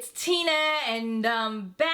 it's Tina and I'm back.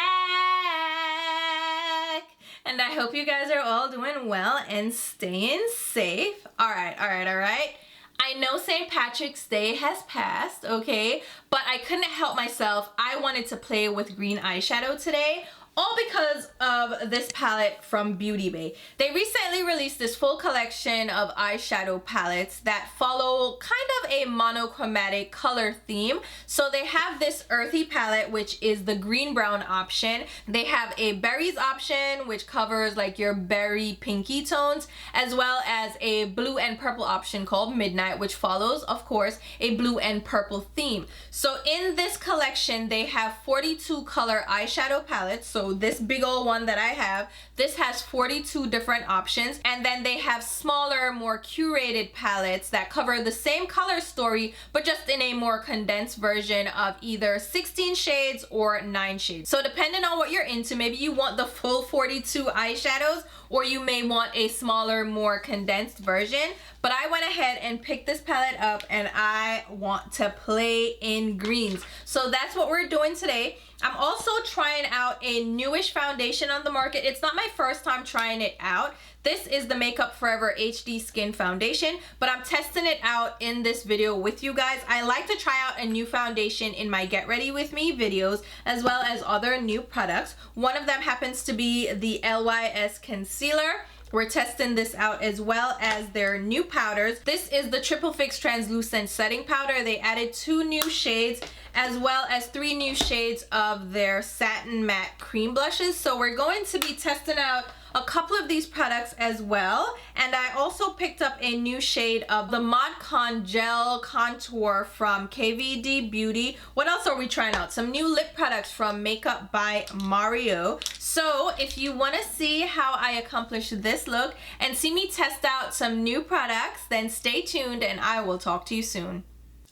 And I hope you guys are all doing well and staying safe. All right. I know St. Patrick's Day has passed, okay? But I couldn't help myself. I wanted to play with green eyeshadow today. All because of this palette from Beauty Bay. They recently released this full collection of eyeshadow palettes that follow kind of a monochromatic color theme. So they have this earthy palette, which is the green brown option. They have a berries option, which covers like your berry pinky tones, as well as a blue and purple option called Midnight, which follows, of course, a blue and purple theme. So in this collection, they have 42 color eyeshadow palettes. So this big old one that I have, this has 42 different options, and then they have smaller, more curated palettes that cover the same color story but just in a more condensed version of either 16 shades or 9 shades. So depending on what you're into, maybe you want the full 42 eyeshadows or you may want a smaller, more condensed version. But I went ahead and picked this palette up and I want to play in greens. So that's what we're doing today. I'm also trying out a newish foundation on the market. It's not my first time trying it out. This is the Makeup Forever HD Skin Foundation, but I'm testing it out in this video with you guys. I like to try out a new foundation in my Get Ready With Me videos, as well as other new products. One of them happens to be the LYS Concealer. We're testing this out as well as their new powders. This is the Triple Fix Translucent Setting Powder. They added 2 new shades as well as 3 new shades of their Satin Matte Cream Blushes. So we're going to be testing out a couple of these products as well. And I also picked up a new shade of the ModCon Gel Contour from KVD Beauty. What else are we trying out? Some new lip products from Makeup by Mario. So if you want to see how I accomplish this look and see me test out some new products, then stay tuned and I will talk to you soon.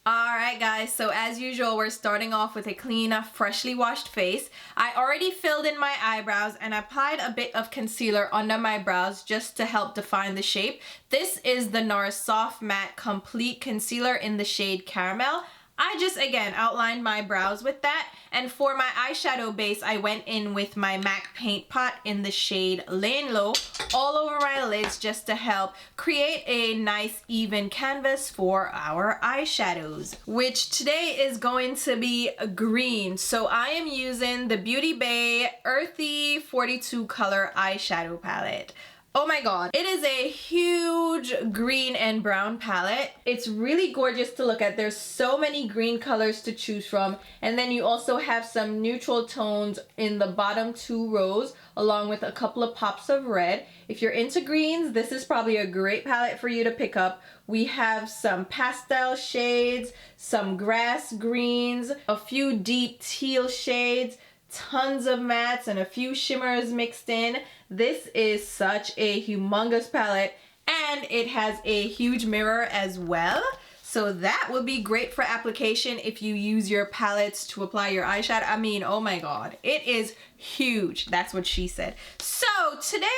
Alright guys, so as usual, we're starting off with a clean, freshly washed face. I already filled in my eyebrows and applied a bit of concealer under my brows just to help define the shape. This is the NARS Soft Matte Complete Concealer in the shade Caramel. I just, again, outlined my brows with that. And for my eyeshadow base, I went in with my MAC Paint Pot in the shade Laying Low all over my lids just to help create a nice even canvas for our eyeshadows, which today is going to be green. So I am using the Beauty Bay Earthy 42 color eyeshadow palette. Oh my god, it is a huge green and brown palette. It's really gorgeous to look at. There's so many green colors to choose from, and then you also have some neutral tones in the bottom 2 rows along with a couple of pops of red. If you're into greens, this is probably a great palette for you to pick up. We have some pastel shades, some grass greens, a few deep teal shades, tons of mattes, and a few shimmers mixed in. This is such a humongous palette, and it has a huge mirror as well. So that would be great for application if you use your palettes to apply your eyeshadow. I mean, oh my god, it is huge. That's what she said. So today,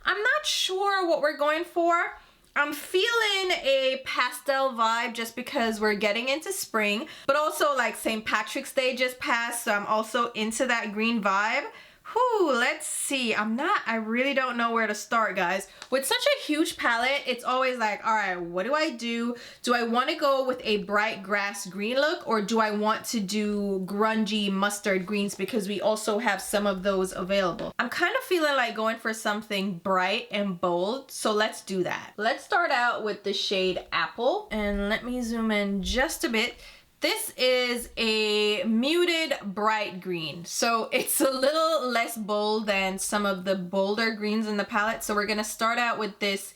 I'm not sure what we're going for. I'm feeling a pastel vibe just because we're getting into spring, but also like St. Patrick's Day just passed, so I'm also into that green vibe. Whew, let's see. I really don't know where to start, guys. With such a huge palette, it's always like, all right, what do I do? Do I want to go with a bright grass green look, or do I want to do grungy mustard greens because we also have some of those available? I'm kind of feeling like going for something bright and bold, so let's do that. Let's start out with the shade Apple, and let me zoom in just a bit. This is a muted bright green, so it's a little less bold than some of the bolder greens in the palette. So we're gonna start out with this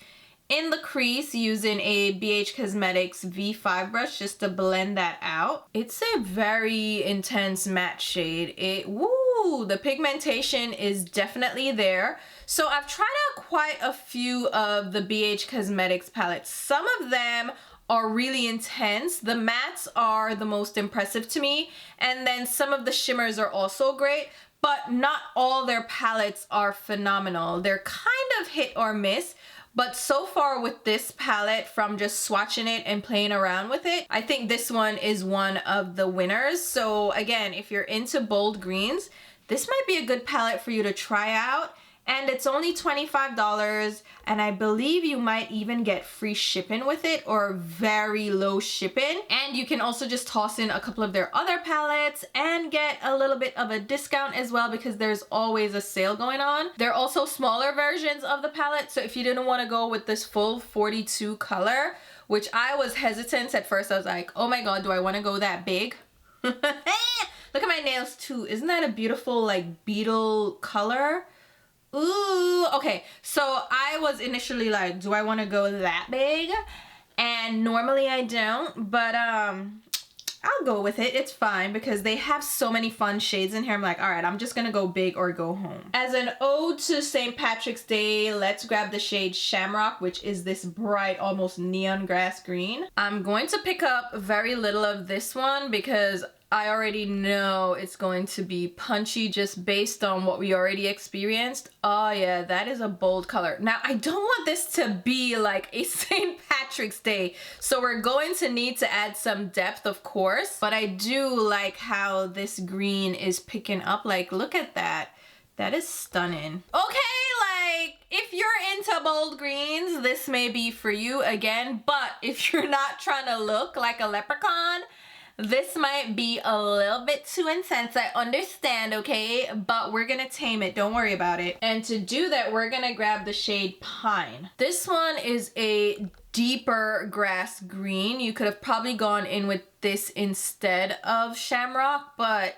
in the crease using a BH Cosmetics V5 brush just to blend that out. It's a very intense matte shade. Woo, the pigmentation is definitely there. So I've tried out quite a few of the BH Cosmetics palettes. Some of them are really intense. The mattes are the most impressive to me, and then some of the shimmers are also great, but not all their palettes are phenomenal. They're kind of hit or miss, But so far with this palette, from just swatching it and playing around with it, I think this one is one of the winners. So again, if you're into bold greens, this might be a good palette for you to try out. And it's only $25, and I believe you might even get free shipping with it, or very low shipping. And you can also just toss in a couple of their other palettes and get a little bit of a discount as well, because there's always a sale going on. There are also smaller versions of the palette, so if you didn't want to go with this full 42 color, which I was hesitant at first, I was like, oh my god, do I want to go that big? Look at my nails too. Isn't that a beautiful like beetle color? Ooh, okay, so I was initially like, do I want to go that big? And normally I don't, but I'll go with it. It's fine because they have so many fun shades in here. I'm like, all right, I'm just gonna go big or go home. As an ode to St. Patrick's Day, let's grab the shade Shamrock, which is this bright, almost neon grass green. I'm going to pick up very little of this one because I already know it's going to be punchy just based on what we already experienced. Oh yeah, that is a bold color. Now, I don't want this to be like a St. Patrick's Day, so we're going to need to add some depth, of course, but I do like how this green is picking up. Like, look at that. That is stunning. Okay, like, if you're into bold greens, this may be for you again, but if you're not trying to look like a leprechaun, this might be a little bit too intense. I understand, okay? But we're gonna tame it. Don't worry about it. And to do that, we're gonna grab the shade Pine. This one is a deeper grass green. You could have probably gone in with this instead of Shamrock, but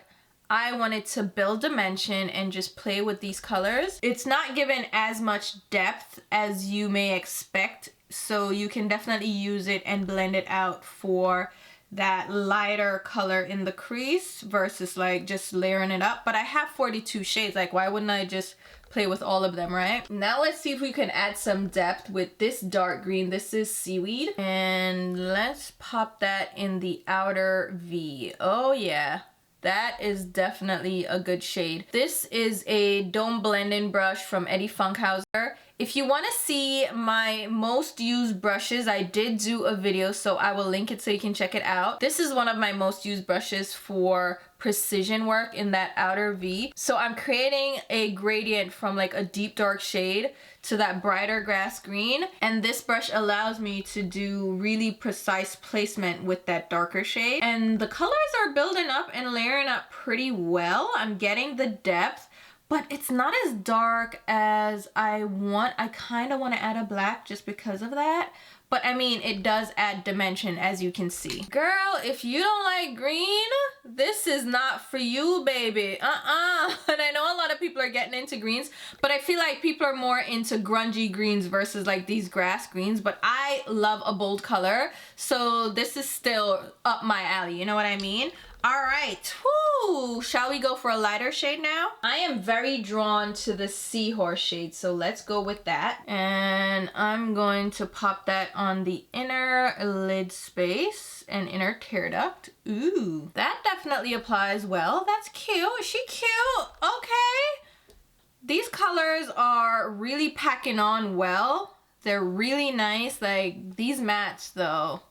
I wanted to build dimension and just play with these colors. It's not given as much depth as you may expect, so you can definitely use it and blend it out for that lighter color in the crease versus like just layering it up. But I have 42 shades, like why wouldn't I just play with all of them, right? Now let's see if we can add some depth with this dark green. This is Seaweed, and let's pop that in the outer V. Oh yeah, that is definitely a good shade. This is a dome blending brush from Eddie Funkhauser. If you want to see my most used brushes, I did do a video, so I will link it so you can check it out. This is one of my most used brushes for precision work in that outer V. So I'm creating a gradient from like a deep dark shade to that brighter grass green, and this brush allows me to do really precise placement with that darker shade. And the colors are building up and layering up pretty well. I'm getting the depth, but it's not as dark as I want. I kind of want to add a black just because of that. But I mean, it does add dimension, as you can see. Girl, if you don't like green, this is not for you, baby. And I know a lot of people are getting into greens, but I feel like people are more into grungy greens versus like these grass greens. But I love a bold color, so this is still up my alley, you know what I mean? All right, whoo, shall we go for a lighter shade now? I am very drawn to the Seahorse shade, so let's go with that. And I'm going to pop that on the inner lid space and inner tear duct. Ooh, that definitely applies well. That's cute. Is she cute? Okay. These colors are really packing on well. They're really nice. Like, these mattes though,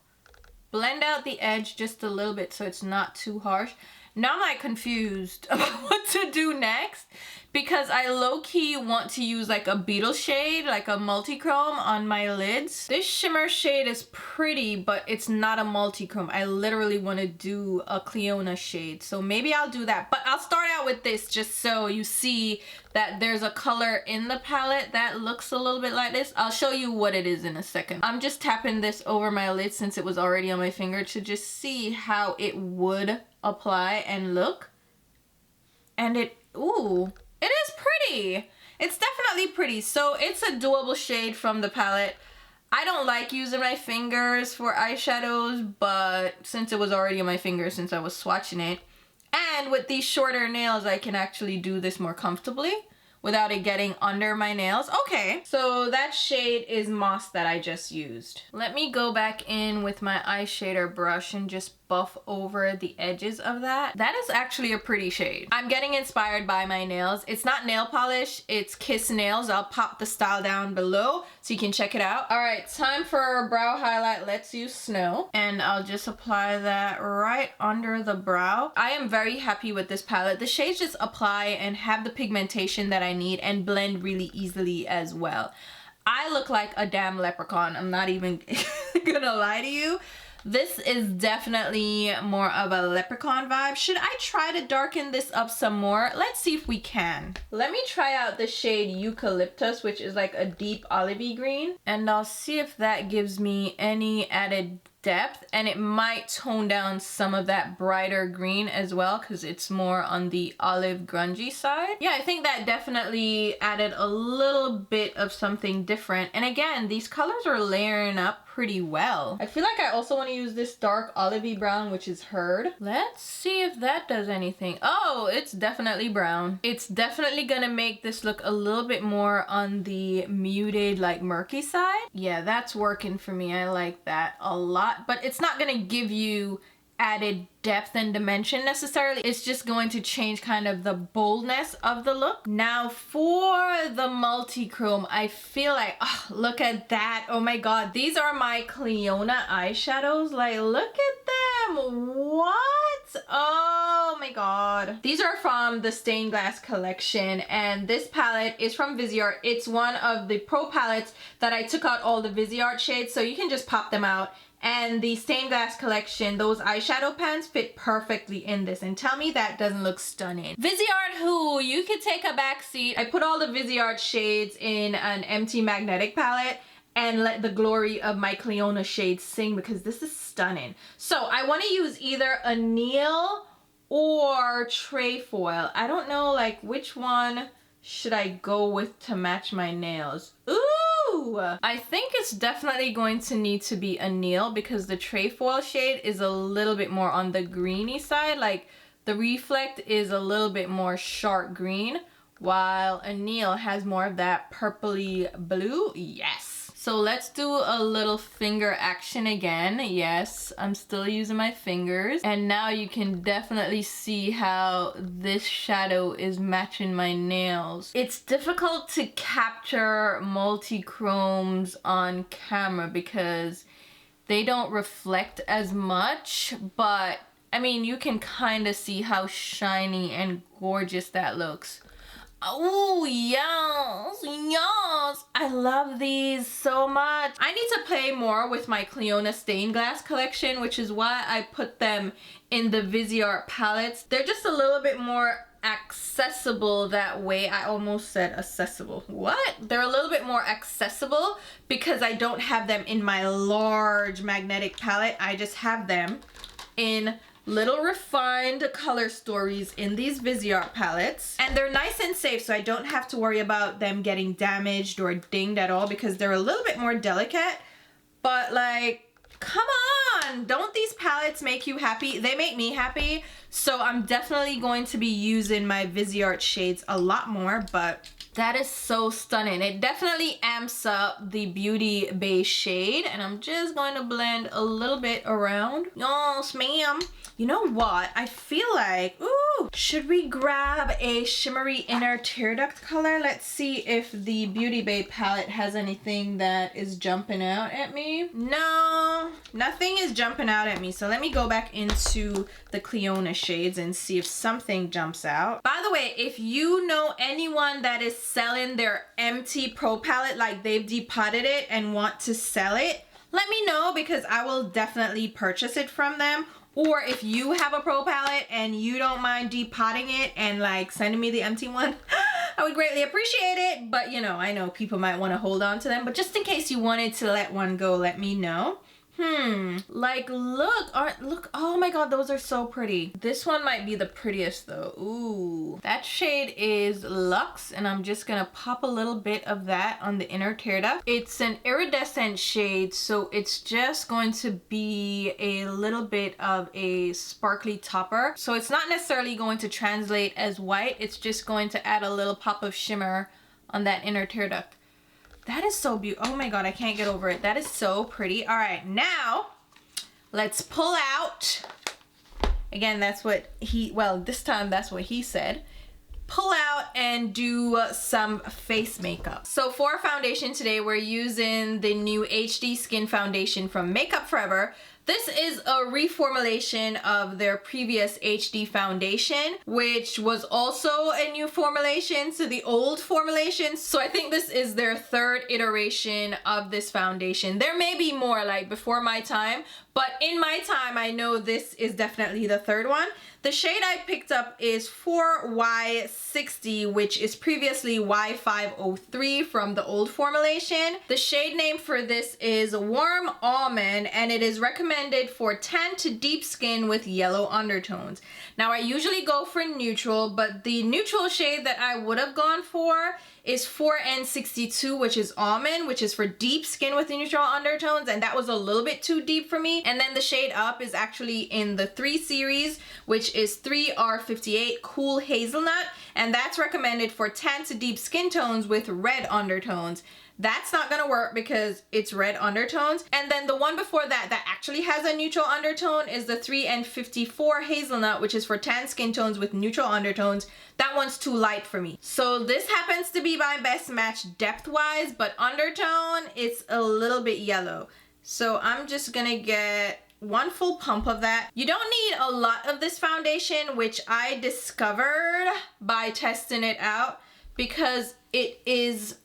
blend out the edge just a little bit so it's not too harsh. Now I'm like confused about what to do next, because I low-key want to use like a beetle shade, like a multichrome on my lids. This shimmer shade is pretty, but it's not a multichrome. I literally want to do a Cleona shade, so maybe I'll do that. But I'll start out with this just so you see that there's a color in the palette that looks a little bit like this. I'll show you what it is in a second. I'm just tapping this over my lid since it was already on my finger to just see how it would apply and look. And it, ooh, it is pretty. It's definitely pretty. So it's a doable shade from the palette. I don't like using my fingers for eyeshadows, but since it was already on my finger since I was swatching it, and with these shorter nails, I can actually do this more comfortably without it getting under my nails. Okay, so that shade is Moss that I just used. Let me go back in with my eyeshadow brush and just buff over the edges of that. That is actually a pretty shade. I'm getting inspired by my nails. It's not nail polish, it's Kiss Nails. I'll pop the style down below so you can check it out. All right, time for brow highlight. Let's use Snow. And I'll just apply that right under the brow. I am very happy with this palette. The shades just apply and have the pigmentation that I need and blend really easily as well. I look like a damn leprechaun. I'm not even gonna lie to you. This is definitely more of a leprechaun vibe. Should I try to darken this up some more? Let's see if we can. Let me try out the shade Eucalyptus, which is like a deep olivey green. And I'll see if that gives me any added depth, and it might tone down some of that brighter green as well because it's more on the olive grungy side. Yeah, I think that definitely added a little bit of something different. And again, these colors are layering up pretty well. I feel like I also want to use this dark olivey brown, which is Herd. Let's see if that does anything. Oh, it's definitely brown. It's definitely gonna make this look a little bit more on the muted, like murky side. Yeah, that's working for me. I like that a lot, but it's not gonna give you added depth and dimension necessarily. It's just going to change kind of the boldness of the look. Now for the Multichrome, I feel like, oh, look at that. Oh my god, these are my Cleona eyeshadows. Like, look at them. What? Oh my god. These are from the Stained Glass collection, and this palette is from Viseart. It's one of the pro palettes that I took out all the Viseart shades, so you can just pop them out. And the Stained Glass collection, those eyeshadow pans fit perfectly in this. And tell me that doesn't look stunning. Viseart who? You could take a back seat. I put all the Viseart shades in an empty magnetic palette and let the glory of my Cleona shades sing because this is stunning. So I want to use either Anneal or Trefoil. I don't know like which one should I go with to match my nails. Ooh! I think it's definitely going to need to be Anneal because the Trefoil shade is a little bit more on the greeny side. Like the Reflect is a little bit more sharp green, while Anneal has more of that purpley blue. Yes. So let's do a little finger action again. Yes, I'm still using my fingers. And now you can definitely see how this shadow is matching my nails. It's difficult to capture multi-chromes on camera because they don't reflect as much, but I mean, you can kind of see how shiny and gorgeous that looks. Oh, yes, yes. I love these so much. I need to play more with my Cleona Stained Glass collection, which is why I put them in the Viseart palettes. They're just a little bit more accessible that way. I almost said accessible. What? They're a little bit more accessible because I don't have them in my large magnetic palette. I just have them in little refined color stories in these Viseart palettes, and they're nice and safe, so I don't have to worry about them getting damaged or dinged at all because they're a little bit more delicate. But like, come on, don't these palettes make you happy? They make me happy, so I'm definitely going to be using my Viseart shades a lot more. But that is so stunning. It definitely amps up the Beauty Bay shade, and I'm just going to blend a little bit around. Yes, ma'am. You know what? I feel like, ooh, should we grab a shimmery inner tear duct color? Let's see if the Beauty Bay palette has anything that is jumping out at me. No, nothing is jumping out at me. So let me go back into the Cleona shades and see if something jumps out. By the way, if you know anyone that is selling their empty pro palette, like they've depotted it and want to sell it, let me know because I will definitely purchase it from them. Or if you have a pro palette and you don't mind depotting it and like sending me the empty one, I would greatly appreciate it. But you know, I know people might want to hold on to them, but just in case you wanted to let one go, let me know. Like look, oh my god, those are so pretty. This one might be the prettiest though. Ooh, that shade is Luxe, and I'm just gonna pop a little bit of that on the inner tear duct. It's an iridescent shade, so it's just going to be a little bit of a sparkly topper. So it's not necessarily going to translate as white, it's just going to add a little pop of shimmer on that inner tear duct. That is so beautiful. Oh my god, I can't get over it. That is so pretty. All right, now let's pull out. Again, that's what he, well, this time that's what he said. Pull out and do some face makeup. So for foundation today, we're using the new HD Skin Foundation from Makeup Forever. This is a reformulation of their previous HD foundation, which was also a new formulation to the old formulation. So I think this is their third iteration of this foundation. There may be more like before my time, but in my time, I know this is definitely the third one. The shade I picked up is 4Y60, which is previously Y503 from the old formulation. The shade name for this is Warm Almond, and it is recommended for tan to deep skin with yellow undertones. Now, I usually go for neutral, but the neutral shade that I would have gone for is 4N62, which is Almond, which is for deep skin with neutral undertones, and that was a little bit too deep for me. And then the shade up is actually in the 3 series, which is 3R58 Cool Hazelnut, and that's recommended for tan to deep skin tones with red undertones. That's not gonna work because it's red undertones. And then the one before that that actually has a neutral undertone is the 3N54 Hazelnut, which is for tan skin tones with neutral undertones. That one's too light for me. So this happens to be my best match depth-wise, but undertone, it's a little bit yellow. So I'm just gonna get one full pump of that. You don't need a lot of this foundation, which I discovered by testing it out, because it is,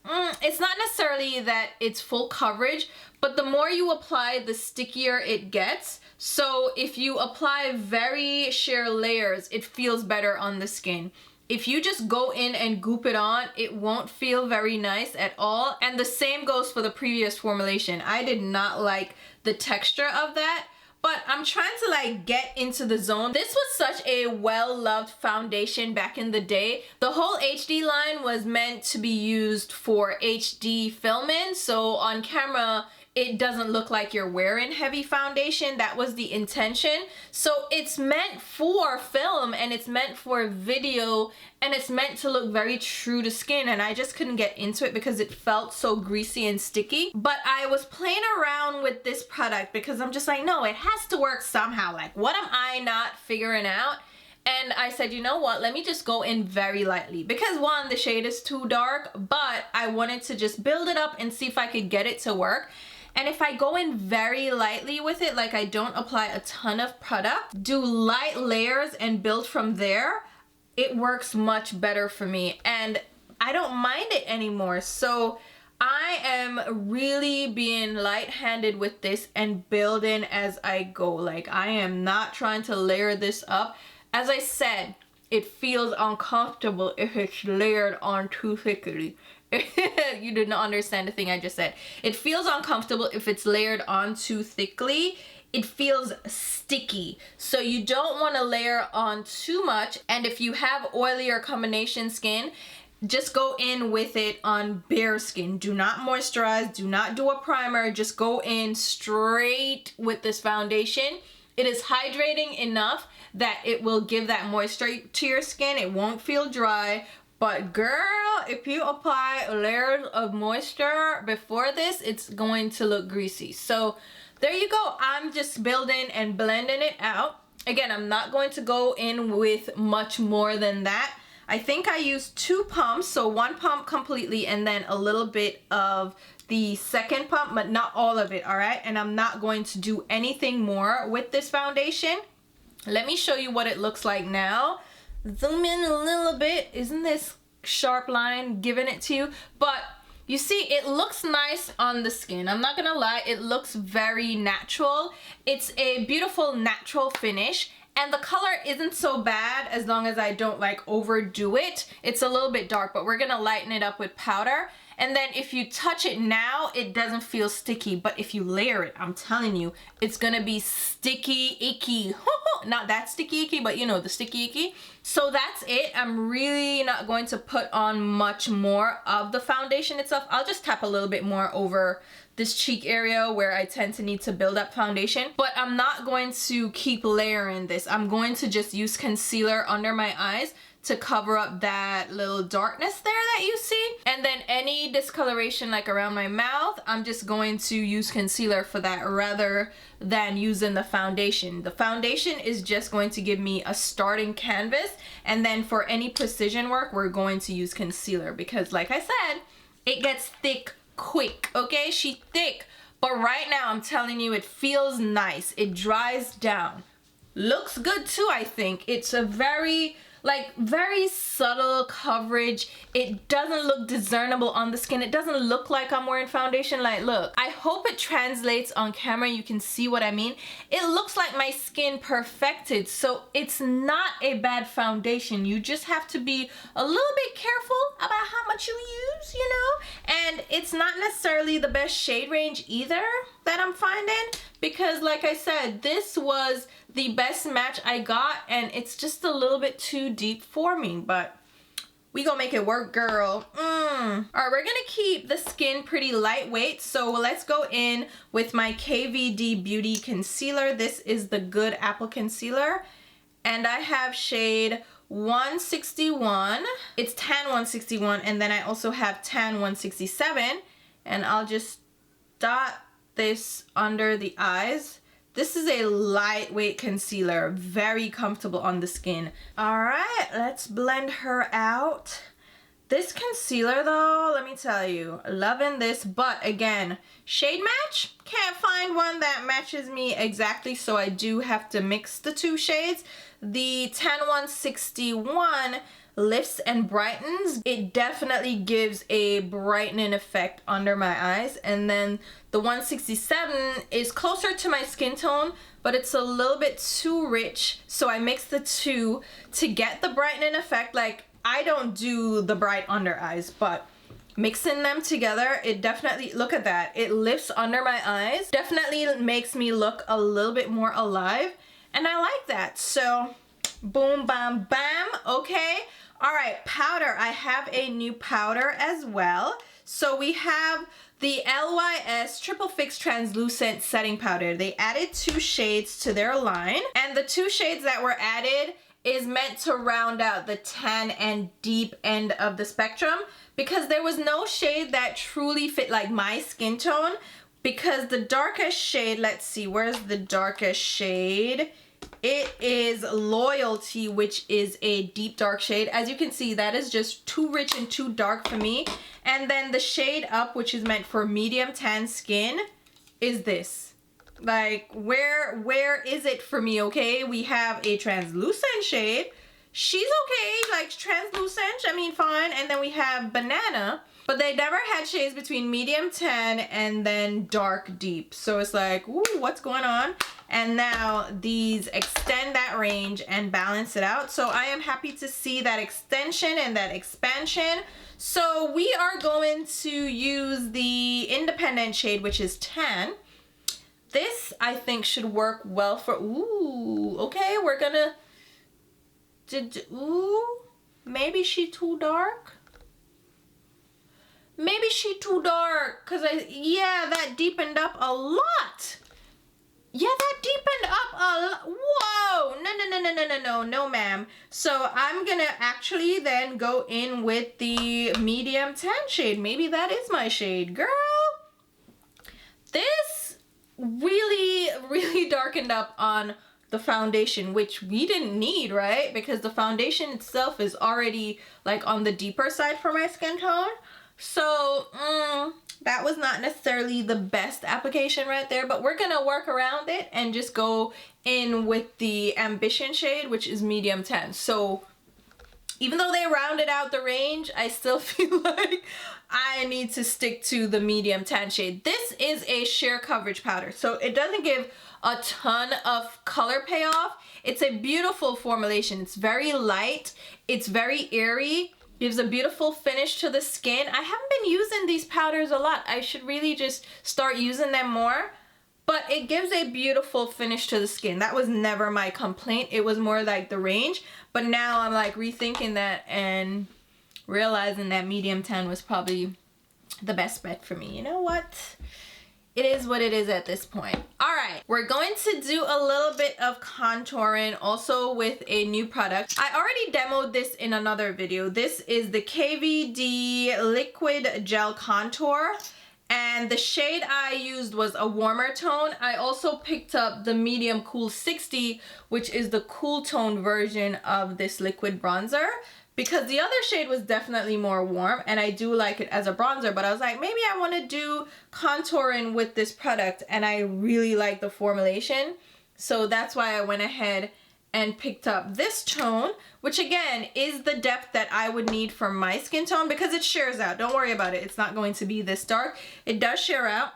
it's not necessarily that it's full coverage, but the more you apply, the stickier it gets. So if you apply very sheer layers, it feels better on the skin. If you just go in and goop it on, it won't feel very nice at all. And the same goes for the previous formulation. I did not like the texture of that, but I'm trying to like get into the zone. This was such a well-loved foundation back in the day. The whole HD line was meant to be used for HD filming, so on camera it doesn't look like you're wearing heavy foundation. That was the intention. So it's meant for film and it's meant for video and it's meant to look very true to skin, and I just couldn't get into it because it felt so greasy and sticky. But I was playing around with this product because I'm just like, no, it has to work somehow. Like, what am I not figuring out? And I said, you know what, let me just go in very lightly, because one, the shade is too dark, but I wanted to just build it up and see if I could get it to work. And if I go in very lightly with it, like I don't apply a ton of product, do light layers and build from there, it works much better for me and I don't mind it anymore. So I am really being light-handed with this and building as I go. Like, I am not trying to layer this up. As I said, it feels uncomfortable if it's layered on too thickly. You did not understand the thing I just said. It feels uncomfortable if it's layered on too thickly. It feels sticky. So you don't want to layer on too much. And if you have oily or combination skin, just go in with it on bare skin. Do not moisturize, do not do a primer, just go in straight with this foundation. It is hydrating enough that it will give that moisture to your skin. It won't feel dry. But girl, if you apply layers of moisture before this, it's going to look greasy. So there you go. I'm just building and blending it out. Again, I'm not going to go in with much more than that. I think I used 2 pumps, so 1 pump completely and then a little bit of the second pump, but not all of it, all right? And I'm not going to do anything more with this foundation. Let me show you what it looks like now. Zoom in a little bit. Isn't this sharp line giving it to you? But you see, it looks nice on the skin. I'm not gonna lie, it looks very natural. It's a beautiful natural finish. And the color isn't so bad as long as I don't like overdo it. It's a little bit dark, but we're gonna lighten it up with powder. And then if you touch it now, it doesn't feel sticky. But if you layer it, I'm telling you, it's gonna be sticky, icky. Not that sticky, icky, but you know, the sticky, icky. So that's it. I'm really not going to put on much more of the foundation itself. I'll just tap a little bit more over this cheek area where I tend to need to build up foundation. But I'm not going to keep layering this. I'm going to just use concealer under my eyes to cover up that little darkness there that you see. And then any discoloration like around my mouth, I'm just going to use concealer for that rather than using the foundation. The foundation is just going to give me a starting canvas, and then for any precision work, we're going to use concealer because like I said, it gets thick quick, okay? She's thick, but right now I'm telling you, it feels nice. It dries down. Looks good too, I think. It's a very subtle coverage. It doesn't look discernible on the skin. It doesn't look like I'm wearing foundation. Like, look, I hope it translates on camera. You can see what I mean. It looks like my skin perfected, so it's not a bad foundation. You just have to be a little bit careful about how much you use, you know? And it's not necessarily the best shade range either that I'm finding, because like I said, this was the best match I got, and it's just a little bit too deep for me, but we gonna make it work, girl. All right, we're gonna keep the skin pretty lightweight, so let's go in with my KVD Beauty Concealer. This is the Good Apple Concealer, and I have shade 161. It's tan 161, and then I also have tan 167, and I'll just dot this under the eyes. This is a lightweight concealer, very comfortable on the skin. All right, let's blend her out. This concealer though, let me tell you, loving this, but again, shade match, can't find one that matches me exactly, so I do have to mix the two shades. The tan 161 lifts and brightens. It definitely gives a brightening effect under my eyes, and then the 167 is closer to my skin tone, but it's a little bit too rich, so I mix the two to get the brightening effect. Like, I don't do the bright under eyes, but mixing them together, it definitely, look at that, it lifts under my eyes, definitely makes me look a little bit more alive, and I like that. So boom, bam, bam. Okay, all right, powder. I have a new powder as well. So we have the LYS Triple Fix Translucent Setting Powder. They added 2 shades to their line, and the 2 shades that were added is meant to round out the tan and deep end of the spectrum, because there was no shade that truly fit like my skin tone, because the darkest shade, let's see, where's the darkest shade? It is Loyalty, which is a deep dark shade. As you can see, that is just too rich and too dark for me. And then the shade up, which is meant for medium tan skin, is this. Like, where is it for me, okay? We have a translucent shade. She's okay, like translucent, I mean, fine. And then we have Banana, but they never had shades between medium tan and then dark deep. So it's like, ooh, what's going on? And now these extend that range and balance it out. So I am happy to see that extension and that expansion. So we are going to use the independent shade, which is tan. This, I think, should work well for, ooh, okay, we're gonna, ooh, maybe she too dark? Maybe she too dark, cause yeah, that deepened up a lot. Yeah, that deepened up a lot. Whoa, no, ma'am. So I'm gonna actually then go in with the medium tan shade. Maybe that is my shade, girl. This really darkened up on the foundation, which we didn't need, right? Because the foundation itself is already like on the deeper side for my skin tone. So that was not necessarily the best application right there, but we're gonna work around it and just go in with the Ambition shade, which is medium tan. So even though they rounded out the range, I still feel like I need to stick to the medium tan shade. This is a sheer coverage powder, so it doesn't give a ton of color payoff. It's a beautiful formulation. It's very light, it's very airy, gives a beautiful finish to the skin. I haven't been using these powders a lot. I should really just start using them more, but it gives a beautiful finish to the skin. That was never my complaint. It was more like the range, but now I'm like rethinking that and realizing that medium tan was probably the best bet for me. You know what? it is what it is at this point. All right, we're going to do a little bit of contouring also with a new product. I already demoed this in another video. This is the KVD Liquid Gel Contour. And the shade I used was a warmer tone. I also picked up the medium Cool 60, which is the cool tone version of this liquid bronzer, because the other shade was definitely more warm and I do like it as a bronzer, but I was like, maybe I want to do contouring with this product, and I really like the formulation. So that's why I went ahead and picked up this tone, which again is the depth that I would need for my skin tone, because it shears out. Don't worry about it. It's not going to be this dark. It does shear out,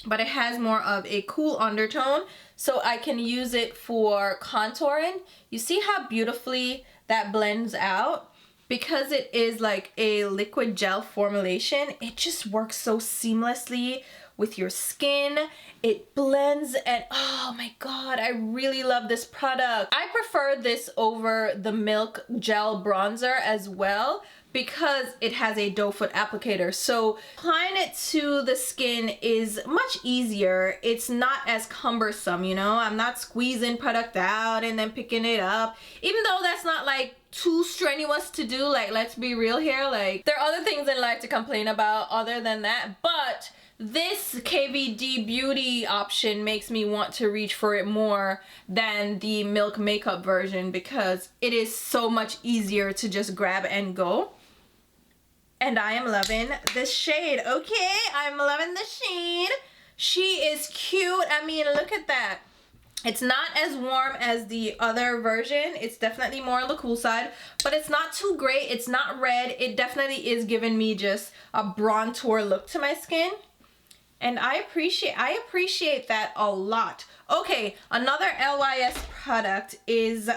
but it has more of a cool undertone, so I can use it for contouring. You see how beautifully that blends out? Because it is like a liquid gel formulation, it just works so seamlessly with your skin. It blends, and oh my god, I really love this product. I prefer this over the Milk Gel Bronzer as well, because it has a doe foot applicator. So applying it to the skin is much easier. It's not as cumbersome, you know? I'm not squeezing product out and then picking it up, even though that's not like too strenuous to do. Like, let's be real here. Like, there are other things in life to complain about other than that, but this KVD Beauty option makes me want to reach for it more than the Milk Makeup version, because it is so much easier to just grab and go. And I am loving this shade. Okay, I'm loving the shade. She is cute. I mean, look at that. It's not as warm as the other version. It's definitely more on the cool side, but it's not too gray. It's not red. It definitely is giving me just a bronzer look to my skin. And I appreciate that a lot. Okay, another LYS product is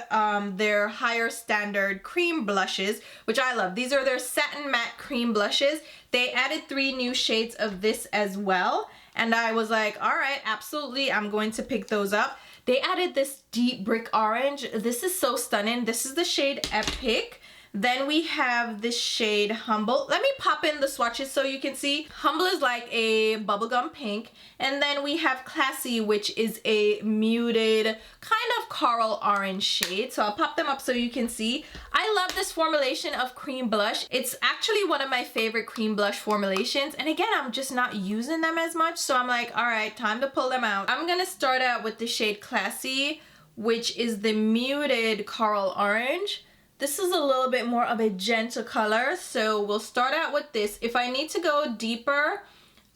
their Higher Standard cream blushes, which I love. These are their satin matte cream blushes. They added 3 new shades of this as well, and I was like, all right, absolutely, I'm going to pick those up. They added this deep brick orange. This is so stunning. This is the shade Epic. Then we have this shade Humble. Let me pop in the swatches so you can see. Humble is like a bubblegum pink. And then we have Classy, which is a muted kind of coral orange shade. So I'll pop them up so you can see. I love this formulation of cream blush. It's actually one of my favorite cream blush formulations. And again, I'm just not using them as much. So I'm like, all right, time to pull them out. I'm gonna start out with the shade Classy, which is the muted coral orange. This is a little bit more of a gentle color, so we'll start out with this. If I need to go deeper,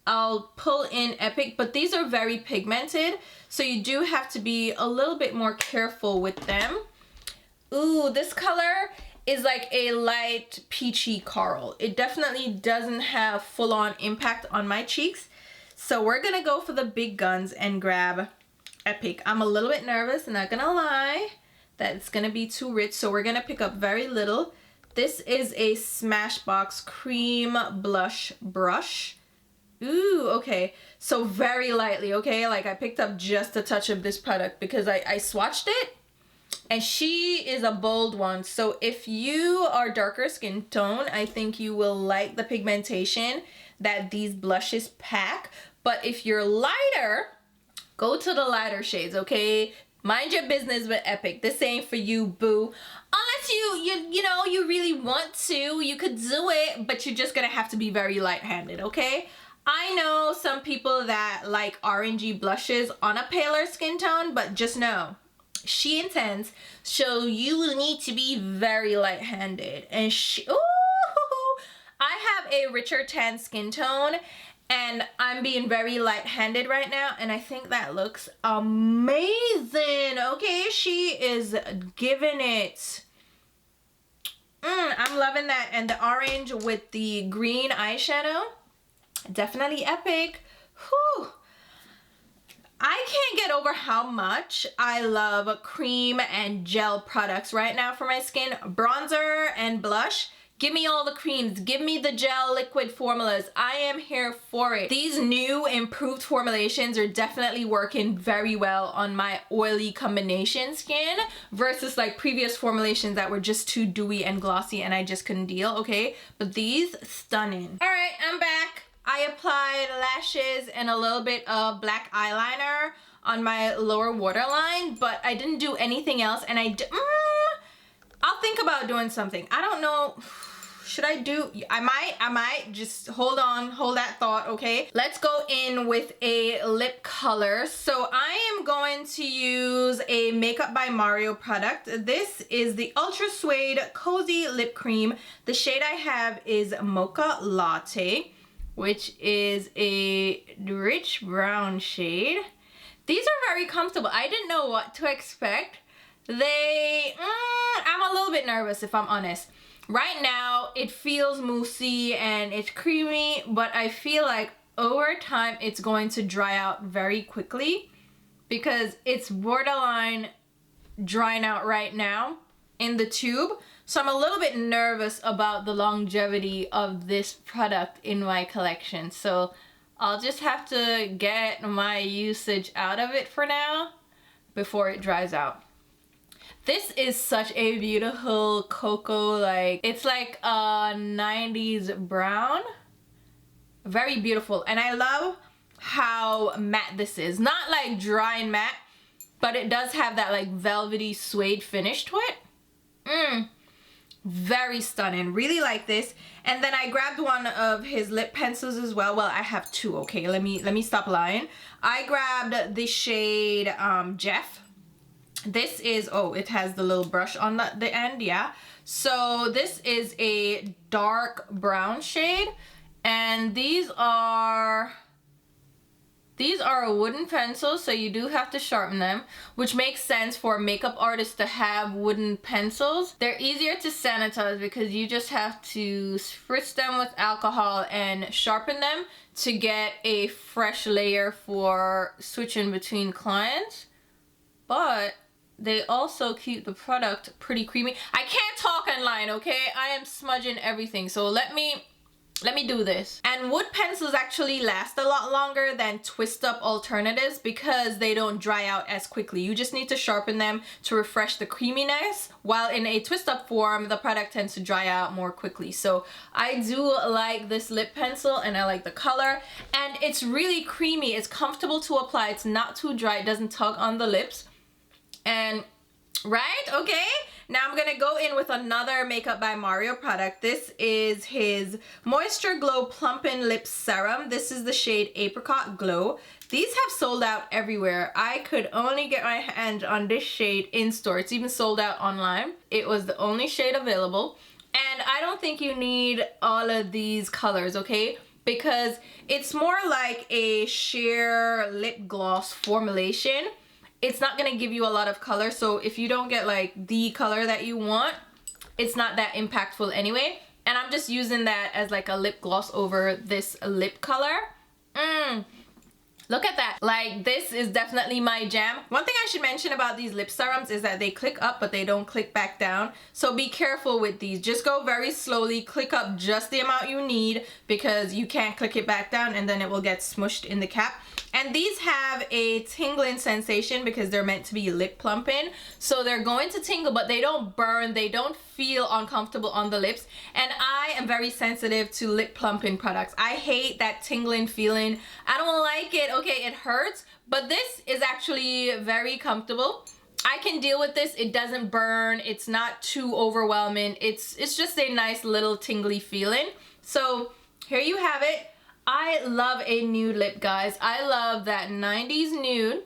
I'll pull in Epic, but these are very pigmented, so you do have to be a little bit more careful with them. Ooh, this color is like a light peachy coral. It definitely doesn't have full-on impact on my cheeks, so we're gonna go for the big guns and grab Epic. I'm a little bit nervous, not gonna lie, that it's gonna be too rich, so we're gonna pick up very little. This is a Smashbox cream blush brush. Ooh, okay, so very lightly, okay? Like, I picked up just a touch of this product because I swatched it, and she is a bold one. So if you are darker skin tone, I think you will like the pigmentation that these blushes pack. But if you're lighter, go to the lighter shades, okay? Mind your business with Epic. This ain't for you, boo. Unless you know, you really want to, you could do it, but you're just gonna have to be very light-handed, okay? I know some people that like orangey blushes on a paler skin tone, but just know, she intends, so you will need to be very light-handed. And ooh, I have a richer tan skin tone, and I'm being very light-handed right now, and I think that looks amazing, okay? She is giving it. I'm loving that. And the orange with the green eyeshadow, definitely Epic. Whew. I can't get over how much I love cream and gel products right now for my skin. Bronzer and blush. Give me all the creams. Give me the gel liquid formulas. I am here for it. These new improved formulations are definitely working very well on my oily combination skin versus like previous formulations that were just too dewy and glossy and I just couldn't deal, okay? But these, stunning. All right, I'm back. I applied lashes and a little bit of black eyeliner on my lower waterline, but I didn't do anything else. And I'll think about doing something. I don't know. Should I do? I might just hold that thought, okay? Let's go in with a lip color. So I am going to use a Makeup by Mario product. This is the Ultra Suede Cozy Lip Cream. The shade I have is Mocha Latte, which is a rich brown shade. These are very comfortable. I didn't know what to expect. I'm a little bit nervous if I'm honest. Right now, it feels moussey and it's creamy, but I feel like over time, it's going to dry out very quickly because it's borderline drying out right now in the tube. So I'm a little bit nervous about the longevity of this product in my collection. So I'll just have to get my usage out of it for now before it dries out. This is such a beautiful cocoa, like, it's like a 90s brown. Very beautiful. And I love how matte this is. Not like dry and matte, but it does have that like velvety suede finish to it. Very stunning. Really like this. And then I grabbed one of his lip pencils as well. Well, I have two, okay? Let me stop lying. I grabbed the shade Jeff. This is, oh, it has the little brush on the end, yeah. So this is a dark brown shade, and these are wooden pencils, so you do have to sharpen them, which makes sense for makeup artists to have wooden pencils. They're easier to sanitize because you just have to spritz them with alcohol and sharpen them to get a fresh layer for switching between clients. But they also keep the product pretty creamy. I can't talk online, okay? I am smudging everything, so let me do this. And wood pencils actually last a lot longer than twist up alternatives because they don't dry out as quickly. You just need to sharpen them to refresh the creaminess, while in a twist up form, the product tends to dry out more quickly. So I do like this lip pencil and I like the color, and it's really creamy. It's comfortable to apply. It's not too dry. It doesn't tug on the lips. And right, okay, now I'm gonna go in with another Makeup by Mario product. This is his Moisture Glow Plumpin' Lip Serum. This is the shade Apricot Glow. These have sold out everywhere. I could only get my hands on this shade in store. It's even sold out online. It was the only shade available, and I don't think you need all of these colors, okay? Because it's more like a sheer lip gloss formulation. It's not gonna give you a lot of color, so if you don't get like the color that you want, it's not that impactful anyway. And I'm just using that as like a lip gloss over this lip color. Look at that. Like, this is definitely my jam. One thing I should mention about these lip serums is that they click up, but they don't click back down. So be careful with these. Just go very slowly, click up just the amount you need because you can't click it back down and then it will get smushed in the cap. And these have a tingling sensation because they're meant to be lip plumping. So they're going to tingle, but they don't burn. They don't feel uncomfortable on the lips. And I am very sensitive to lip plumping products. I hate that tingling feeling. I don't like it. Okay, it hurts, but this is actually very comfortable. I can deal with this. It doesn't burn. It's not too overwhelming. It's just a nice little tingly feeling. So here you have it. I love a nude lip, guys. I love that 90s nude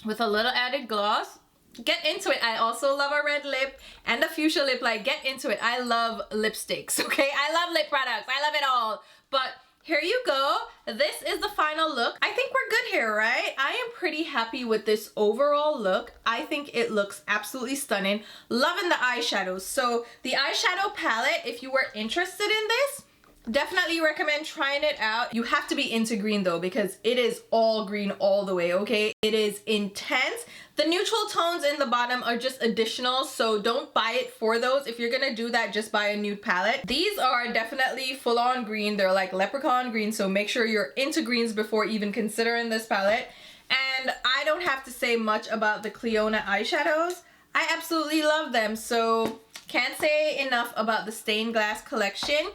with a little added gloss. Get into it. I also love a red lip and a fuchsia lip. Like, get into it. I love lipsticks, okay? I love lip products. I love it all. But here you go. This is the final look. I think we're good here, right? I am pretty happy with this overall look. I think it looks absolutely stunning. Loving the eyeshadows. So the eyeshadow palette, if you were interested in this, definitely recommend trying it out. You have to be into green though, because it is all green all the way, okay? It is intense. The neutral tones in the bottom are just additional, so don't buy it for those. If you're gonna do that, just buy a nude palette. These are definitely full-on green. They're like leprechaun green, so make sure you're into greens before even considering this palette. And I don't have to say much about the Cleona eyeshadows. I absolutely love them, so can't say enough about the stained glass collection.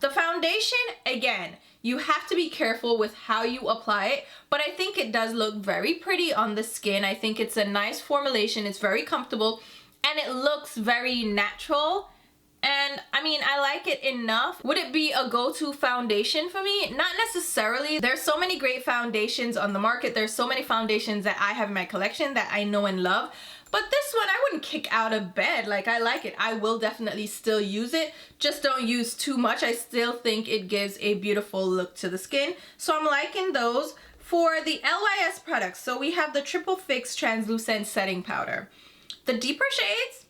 The foundation, again, You have to be careful with how you apply it, but I think it does look very pretty on the skin. I think it's a nice formulation. It's very comfortable and it looks very natural. And I mean, I like it enough. Would it be a go-to foundation for me? Not necessarily. There's so many great foundations on the market. There's so many foundations that I have in my collection that I know and love. But this one, I wouldn't kick out of bed. Like, I like it. I will definitely still use it. Just don't use too much. I still think it gives a beautiful look to the skin. So I'm liking those. For the LYS products, so we have the Triple Fix Translucent Setting Powder. The deeper shades,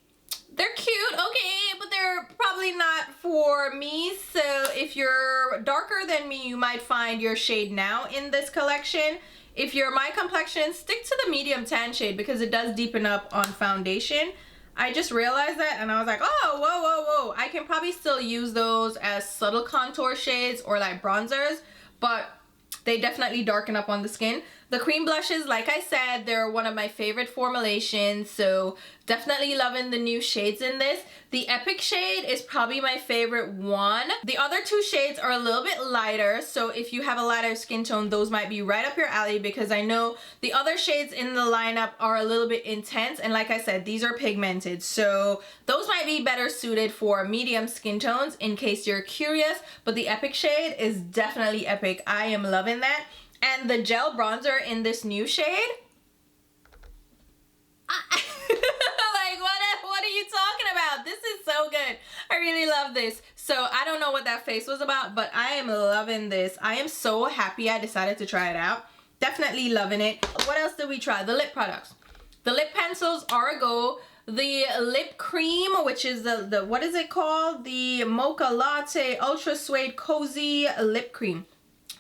they're cute, okay, but they're probably not for me. So if you're darker than me, you might find your shade now in this collection. If you're my complexion, stick to the medium tan shade because it does deepen up on foundation. I just realized that and I was like, oh, whoa. I can probably still use those as subtle contour shades or like bronzers, but they definitely darken up on the skin. The cream blushes, like I said, they're one of my favorite formulations, so definitely loving the new shades in this. The Epic shade is probably my favorite one. The other two shades are a little bit lighter, so if you have a lighter skin tone, those might be right up your alley because I know the other shades in the lineup are a little bit intense, and like I said, these are pigmented, so those might be better suited for medium skin tones in case you're curious, but the Epic shade is definitely epic. I am loving that. And the gel bronzer in this new shade, like what are you talking about? This is so good. I really love this. So I don't know what that face was about, but I am loving this. I am so happy I decided to try it out. Definitely loving it. What else did we try? The lip products. The lip pencils are a go. The lip cream, which is the what is it called? The Mocha Latte Ultra Suede Cozy Lip Cream.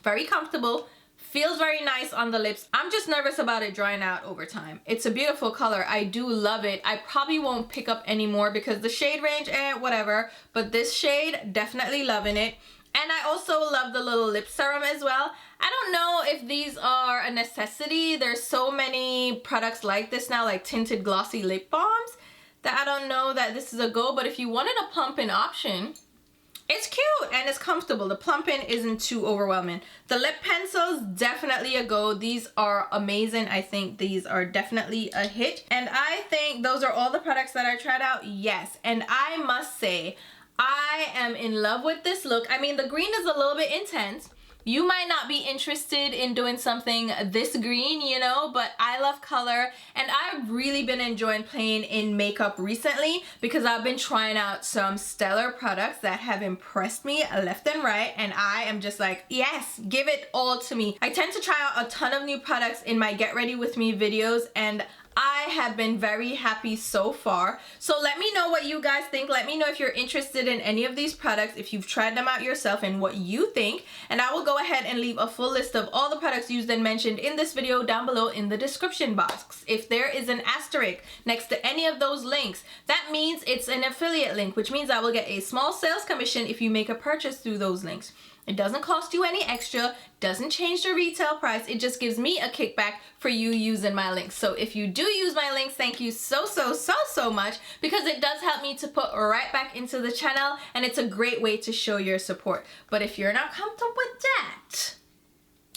Very comfortable. Feels very nice on the lips. I'm just nervous about it drying out over time. It's a beautiful color. I do love it. I probably won't pick up anymore because the shade range, whatever. But this shade, definitely loving it. And I also love the little lip serum as well. I don't know if these are a necessity. There's so many products like this now, like tinted glossy lip balms, that I don't know that this is a go. But if you wanted a plump-in option, it's cute and it's comfortable. The plump-in isn't too overwhelming. The lip pencils, definitely a go. These are amazing. I think these are definitely a hit. And I think those are all the products that I tried out. Yes, and I must say, I am in love with this look. I mean, the green is a little bit intense. You might not be interested in doing something this green, you know, but I love color and I've really been enjoying playing in makeup recently because I've been trying out some stellar products that have impressed me left and right, and I am just like, yes, give it all to me. I tend to try out a ton of new products in my Get Ready With Me videos and I have been very happy so far. So let me know what you guys think. Let me know if you're interested in any of these products, if you've tried them out yourself and what you think. And I will go ahead and leave a full list of all the products used and mentioned in this video down below in the description box. If there is an asterisk next to any of those links, that means it's an affiliate link, which means I will get a small sales commission if you make a purchase through those links. It doesn't cost you any extra, doesn't change the retail price, it just gives me a kickback for you using my links. So if you do use my links, thank you so much because it does help me to put right back into the channel and it's a great way to show your support. But if you're not comfortable with that,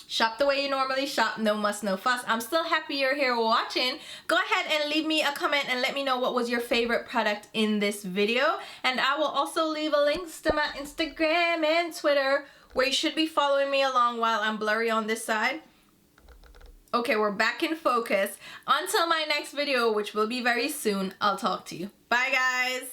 shop the way you normally shop, no muss, no fuss. I'm still happy you're here watching. Go ahead and leave me a comment and let me know what was your favorite product in this video. And I will also leave a link to my Instagram and Twitter where you should be following me along while I'm blurry on this side. Okay, we're back in focus. Until my next video, which will be very soon, I'll talk to you. Bye, guys.